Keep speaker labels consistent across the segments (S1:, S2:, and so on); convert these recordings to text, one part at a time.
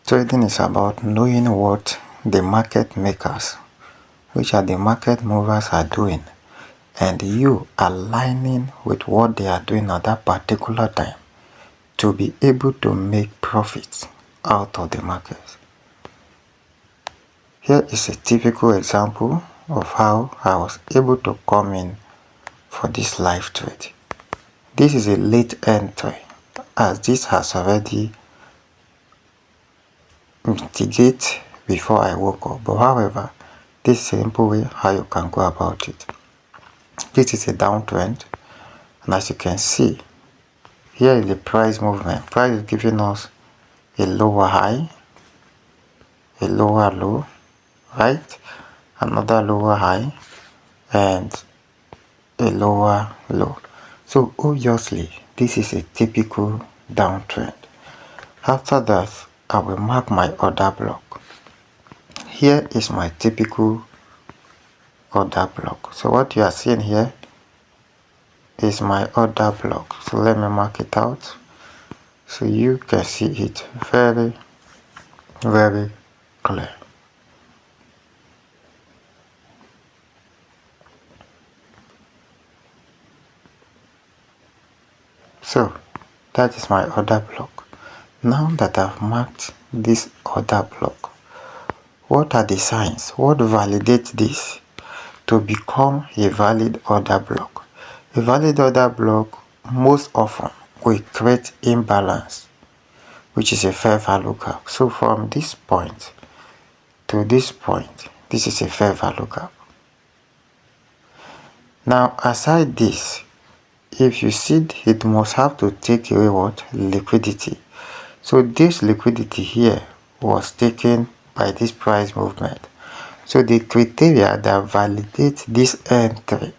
S1: Trading is about knowing what the market makers, which are the market movers, are doing, and you aligning with what they are doing at that particular time to be able to make profits out of the market. Here is a typical example of how I was able to come in for this live trade. This is a late entry, as this has already mitigate before I woke up. But however, this is a simple way how you can go about it. This is a downtrend, and as you can see, here is the price movement. Price is giving us a lower high, a lower low, right? Another lower high, and a lower low. So obviously, this is a typical downtrend. After that, I will mark my order block. Here is my typical order block. So what you are seeing here is my order block. So let me mark it out so you can see it very clear. So that is my order block. Now that I've marked this order block, what are the signs? What validates this to become a valid order block? A valid order block most often will create imbalance, which is a fair value gap. So from this point to this point, this is a fair value gap. Now aside this, if you see, it must have to take away what? Liquidity. So this liquidity here was taken by this price movement. So the criteria that validate this entry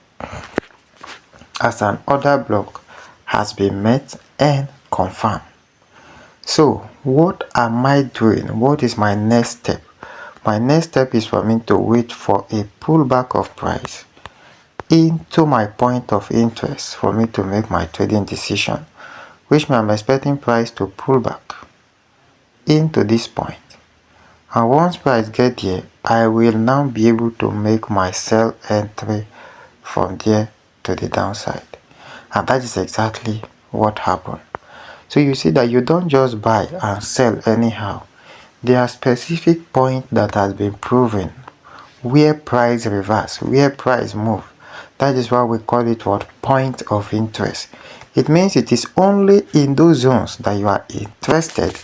S1: as an order block has been met and confirmed. So what am I doing? What is my next step? My next step is for me to wait for a pullback of price into my point of interest for me to make my trading decision, which means I'm expecting price to pull back into this point. And once price get there, I will now be able to make my sell entry from there to the downside. And that is exactly what happened. So you see that you don't just buy and sell anyhow. There are specific points that has been proven where price reverse, where price move. That is why we call it what? Point of interest. It means it is only in those zones that you are interested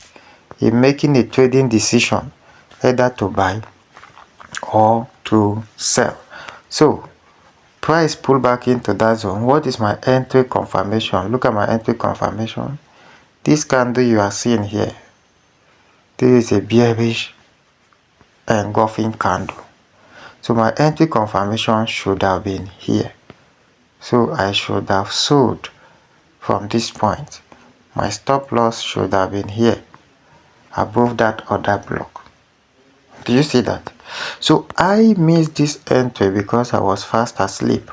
S1: in making a trading decision, either to buy or to sell. So price pull back into that zone. What is my entry confirmation? Look at my entry confirmation. This candle you are seeing here, this is a bearish engulfing candle. So my entry confirmation should have been here. So I should have sold from this point. My stop loss should have been here, above that order block. Do you see that? So I missed this entry because I was fast asleep,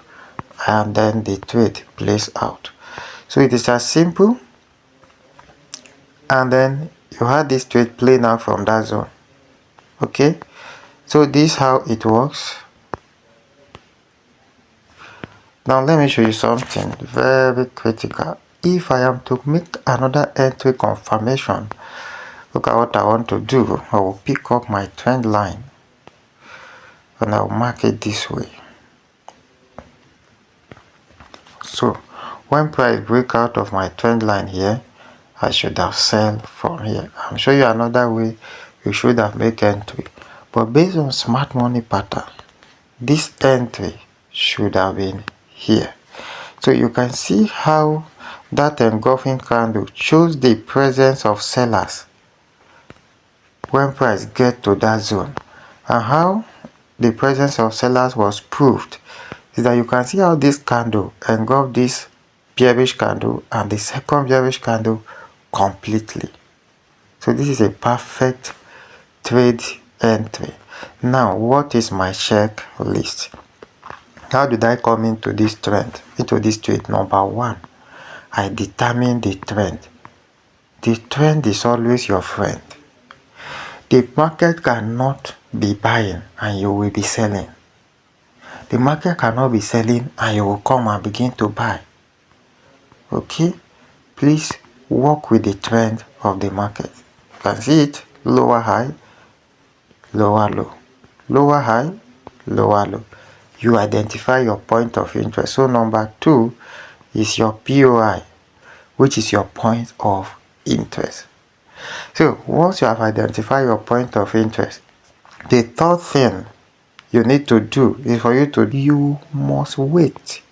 S1: and then the trade plays out. So it is as simple, and then you had this trade playing out from that zone. Okay, so this is how it works. Now let me show you something very critical. If I am to make another entry confirmation, look at what I want to do. I will pick up my trend line and I will mark it this way. So when price break out of my trend line here, I should have sell from here. I'm showing you another way you should have made entry. But based on smart money pattern, this entry should have been here. So you can see how that engulfing candle shows the presence of sellers when price get to that zone, and how the presence of sellers was proved is that you can see how this candle engulfed this bearish candle and the second bearish candle completely. So this is a perfect trade entry. Now what is my checklist? How did I come into this trend, into this trade? Number one, I determine the trend. The trend is always your friend. The market cannot be buying and you will be selling. The market cannot be selling and you will come and begin to buy. Okay, please work with the trend of the market. You can see it: lower high, lower low, lower high, lower low. You identify your point of interest. So number 2 is your POI, which is your point of interest. So once you have identified your point of interest, the third thing you need to do is for you must wait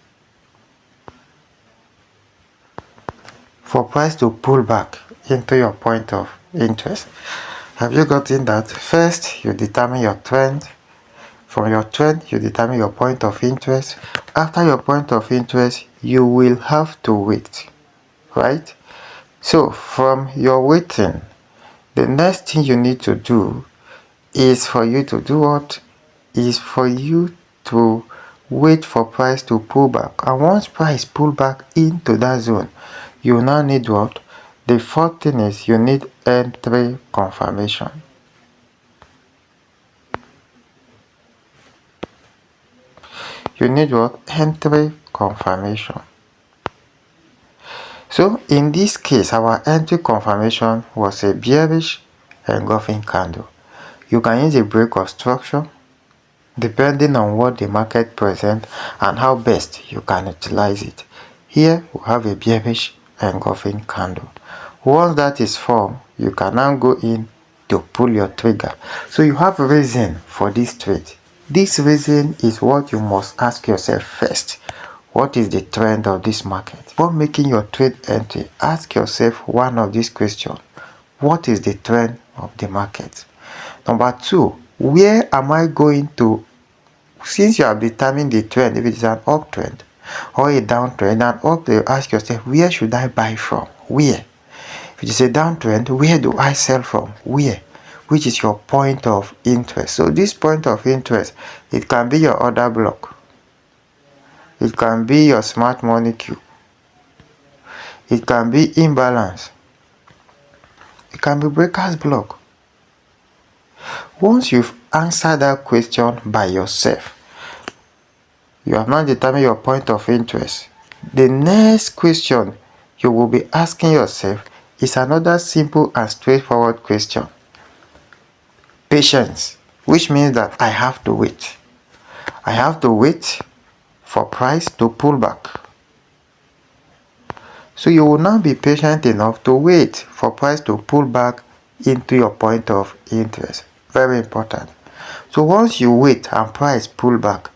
S1: for price to pull back into your point of interest. Have you gotten that? First, you determine your trend. From your trend, you determine your point of interest. After your point of interest, you will have to wait, right? So from your waiting, the next thing you need to do is for you to do what? Is for you to wait for price to pull back. And once price pull back into that zone, you now need what? The fourth thing is you need entry confirmation. You need what? Entry confirmation. So in this case, our entry confirmation was a bearish engulfing candle. You can use a break of structure depending on what the market presents and how best you can utilize it. Here we have a bearish engulfing candle. Once that is formed, you can now go in to pull your trigger. So you have a reason for this trade. This reason is what you must ask yourself first. What is the trend of this market? Before making your trade entry, ask yourself one of these questions. What is the trend of the market? Number 2, where am I going to, since you have determined the trend, if it is an uptrend or a downtrend, and up you ask yourself, where should I buy from? Where? If it is a downtrend, where do I sell from? Where? Which is your point of interest. So this point of interest, it can be your order block. It can be your smart money queue. It can be imbalance. It can be breakers block. Once you've answered that question by yourself, you have now determined your point of interest. The next question you will be asking yourself is another simple and straightforward question. Patience, which means that I have to wait. I have to wait for price to pull back. So you will now be patient enough to wait for price to pull back into your point of interest. Very important. So once you wait and price pull back,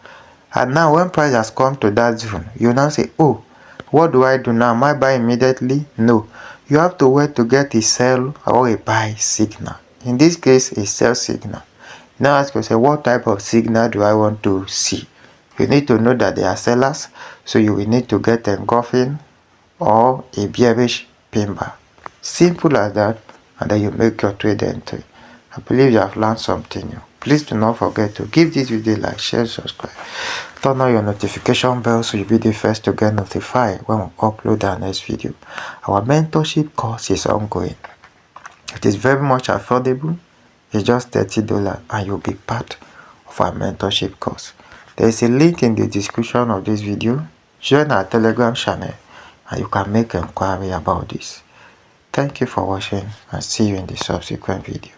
S1: and now when price has come to that zone, you now say, oh, what do I do now? Am I buy immediately? No. You have to wait to get a sell or a buy signal. In this case, a sell signal. Now ask yourself, what type of signal do I want to see? You need to know that they are sellers, so you will need to get engulfing or a bearish pin bar. Simple as that, and then you make your trade entry. I believe you have learned something new. Please do not forget to give this video a like, share, subscribe. Turn on your notification bell so you'll be the first to get notified when we upload our next video. Our mentorship course is ongoing. It is very much affordable. It's just $30 and you'll be part of our mentorship course. There is a link in the description of this video. Join our Telegram channel and you can make inquiry about this. Thank you for watching and see you in the subsequent video.